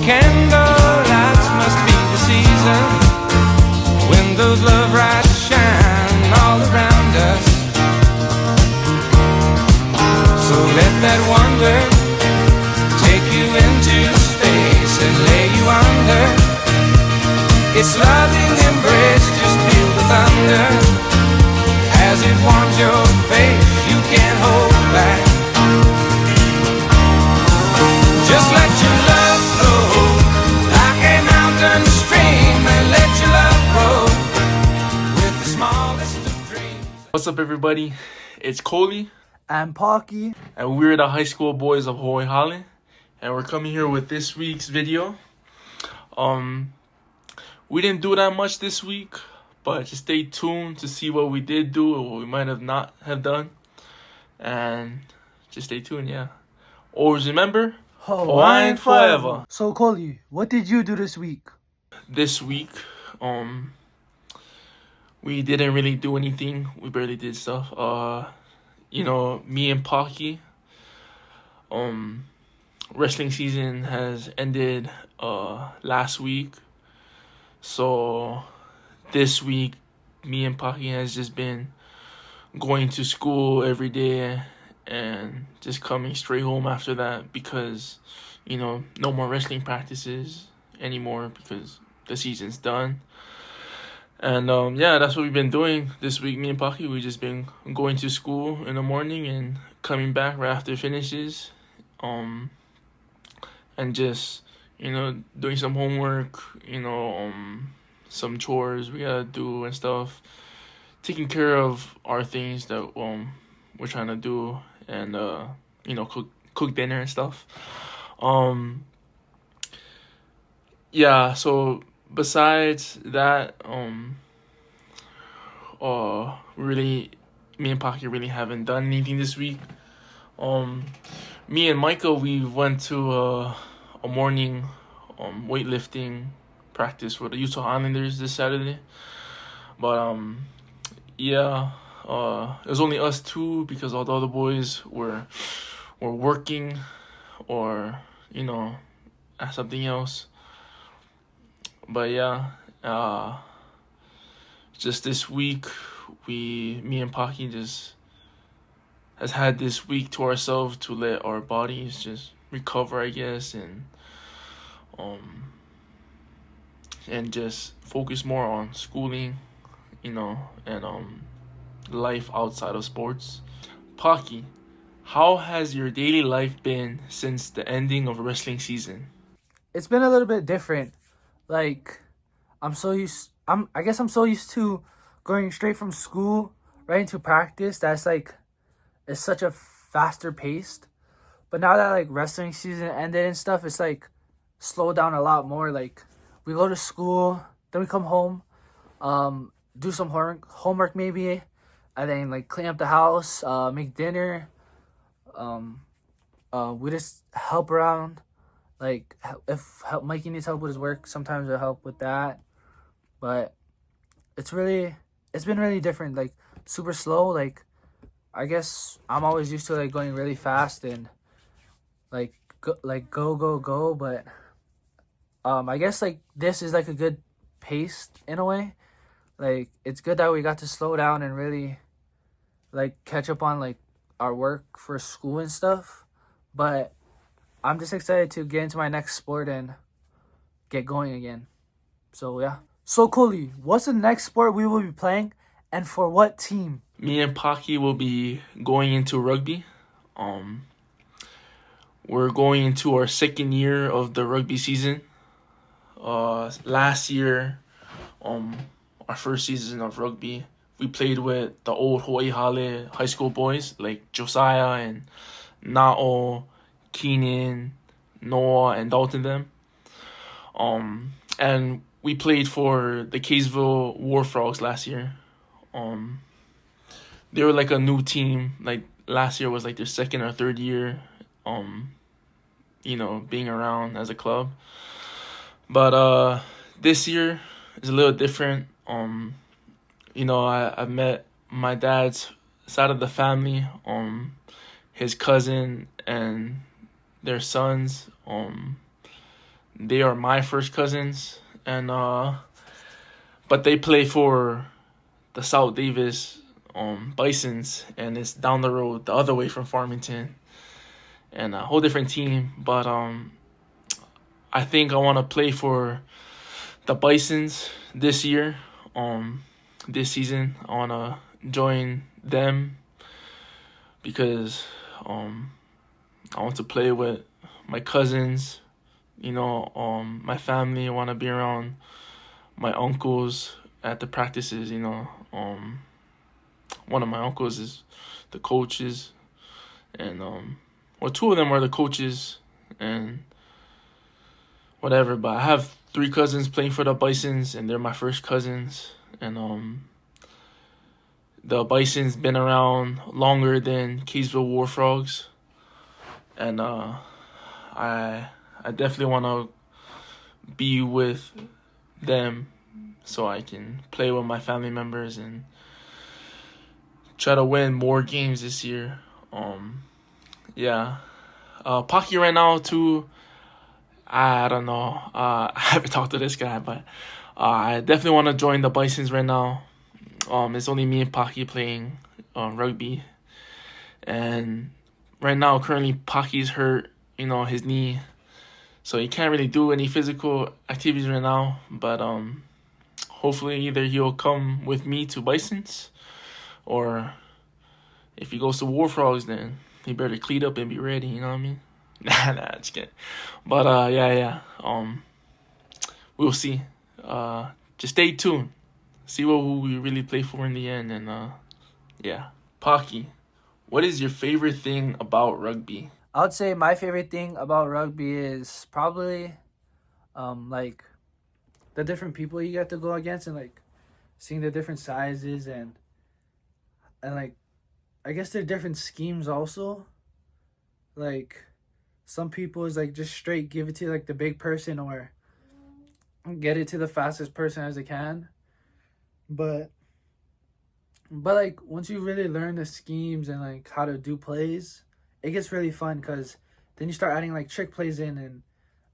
Candlelights must be the season when those love lights shine all around us. So let that wonder take you into space and lay you under. Its loving embrace, just feel the thunder as it warms your face. You can't hold back. Just let your love flow like a mountain stream, and let your love grow with the smallest of dreams. What's up, everybody? It's Koli, I'm Paki. and we're the high school boys of Hawaii Hale, and we're coming here with this week's video. We didn't do that much this week, but just stay tuned to see what we did do or what we might have not have done, and just stay tuned. Yeah. Always remember, Hawaiian forever. So Koli, what did you do this week? This week, we didn't really do anything. We barely did stuff. Me and Paki, wrestling season has ended last week. So this week, me and Paki has just been going to school every day and just coming straight home after that because, no more wrestling practices anymore because the season's done. And that's what we've been doing this week. Me and Paki, we've just been going to school in the morning and coming back right after it finishes, and just doing some homework, some chores we gotta do and stuff, taking care of our things that we're trying to do, and cook dinner and stuff. So besides that, me and Paki really haven't done anything this week. Me and Micah, we went to a morning weightlifting practice for the Utah Islanders this Saturday. But it was only us two because all the other boys were working or at something else. But just this week, me and Paki just has had this week to ourselves to let our bodies just recover, I guess, and just focus more on schooling, and life outside of sports. Paki, how has your daily life been since the ending of wrestling season? It's been a little bit different. Like, I'm so used to going straight from school right into practice. That's like, it's such a faster paced. But now that like wrestling season ended and stuff, it's like slowed down a lot more. Like, we go to school, then we come home, do some homework maybe, and then like clean up the house, make dinner. We just help around. Like, if Mikey needs help with his work, sometimes I help with that. But it's been really different. Like, super slow. Like, I guess I'm always used to like going really fast and like go. But I guess like this is like a good pace in a way. Like, it's good that we got to slow down and really like catch up on like our work for school and stuff. But I'm just excited to get into my next sport and get going again. So yeah. So Koli, what's the next sport we will be playing, and for what team? Me and Paki will be going into rugby. We're going into our second year of the rugby season. Last year, our first season of rugby, we played with the old Hawaii Hale high school boys like Josiah and Na'o, Keenan, Noah, and Dalton them. And we played for the Kaysville War Frogs last year. They were like a new team. Like, last year was like their second or third year, being around as a club. But this year is a little different. I met my dad's side of the family, his cousin and their sons. they are my first cousins, and but they play for the South Davis Bisons, and it's down the road the other way from Farmington, and a whole different team. But I think I want to play for the Bisons this year. This season I want to join them because I want to play with my cousins, my family. I want to be around my uncles at the practices, one of my uncles is the coaches, and two of them are the coaches and whatever, but I have 3 cousins playing for the Bisons, and they're my first cousins, and the Bisons been around longer than Kaysville War Frogs, and I definitely want to be with them so I can play with my family members and try to win more games this year. Paki right now too. I don't know. I haven't talked to this guy, but I definitely want to join the Bisons right now. It's only me and Paki playing rugby, and right now currently Paki's hurt, his knee, so he can't really do any physical activities right now. But hopefully either he'll come with me to Bisons, or if he goes to War Frogs, then he better cleat up and be ready, you know what I mean? Nah, just kidding. But we'll see. Just stay tuned. See who we really play for in the end, and Paki, what is your favorite thing about rugby? I would say my favorite thing about rugby is probably like the different people you get to go against, and like seeing the different sizes, and like I guess there are different schemes also. Like some people is like just straight give it to like the big person, or get it to the fastest person as they can. But like once you really learn the schemes and like how to do plays, it gets really fun, because then you start adding like trick plays in, and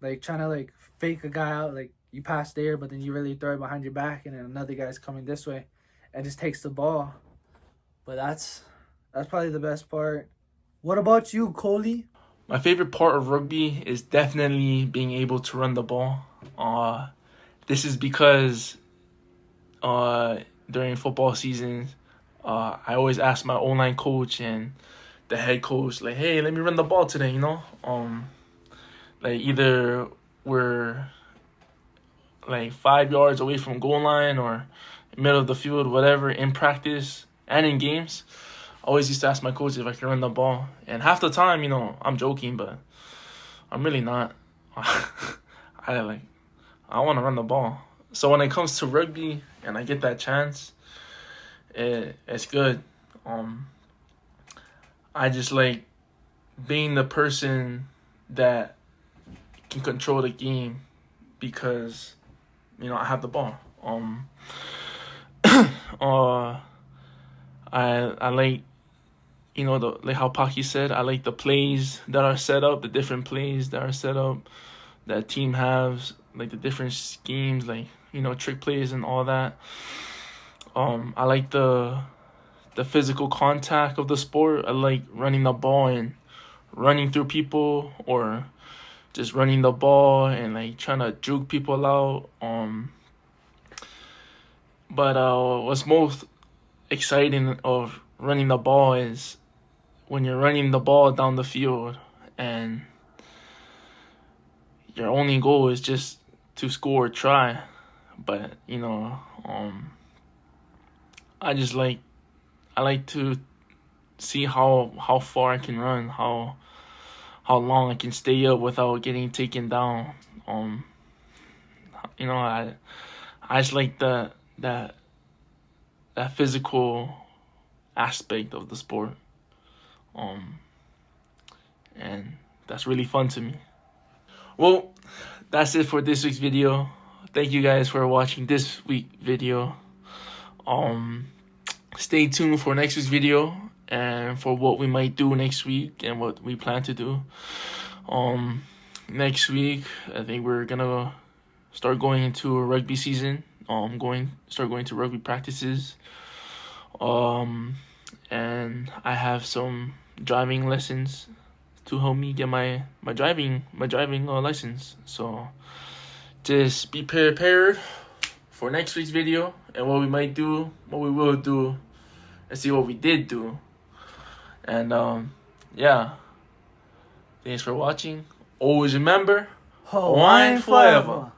like trying to like fake a guy out, like you pass there but then you really throw it behind your back, and then another guy's coming this way and just takes the ball. But that's probably the best part. What about you, Koli? My favorite part of rugby is definitely being able to run the ball. This is because during football seasons, I always ask my O-line coach and the head coach, like, hey, let me run the ball today, like either we're like 5 yards away from goal line or middle of the field, whatever, in practice and in games. I always used to ask my coach if I can run the ball, and half the time, I'm joking, but I'm really not. I want to run the ball. So when it comes to rugby and I get that chance, it's good. I just like being the person that can control the game because, I have the ball. I like, like how Paki said, I like the plays that are set up, the different plays that are set up that team has, like the different schemes, like, trick plays and all that. I like the physical contact of the sport. I like running the ball and running through people, or just running the ball and like trying to juke people out. But what's most exciting of running the ball is when you're running the ball down the field and your only goal is just to score or try. But I like to see how far I can run, how long I can stay up without getting taken down. I just like that physical aspect of the sport. And that's really fun to me. Well, that's it for this week's video. Thank you guys for watching this week's video. Stay tuned for next week's video and for what we might do next week and what we plan to do. next week, I think we're gonna start going into a rugby season. Start going to rugby practices. And I have some driving lessons to help me get my driving license. So just be prepared for next week's video and what we might do, what we will do, and see what we did do. And yeah, thanks for watching. Always remember, Hawaiian forever.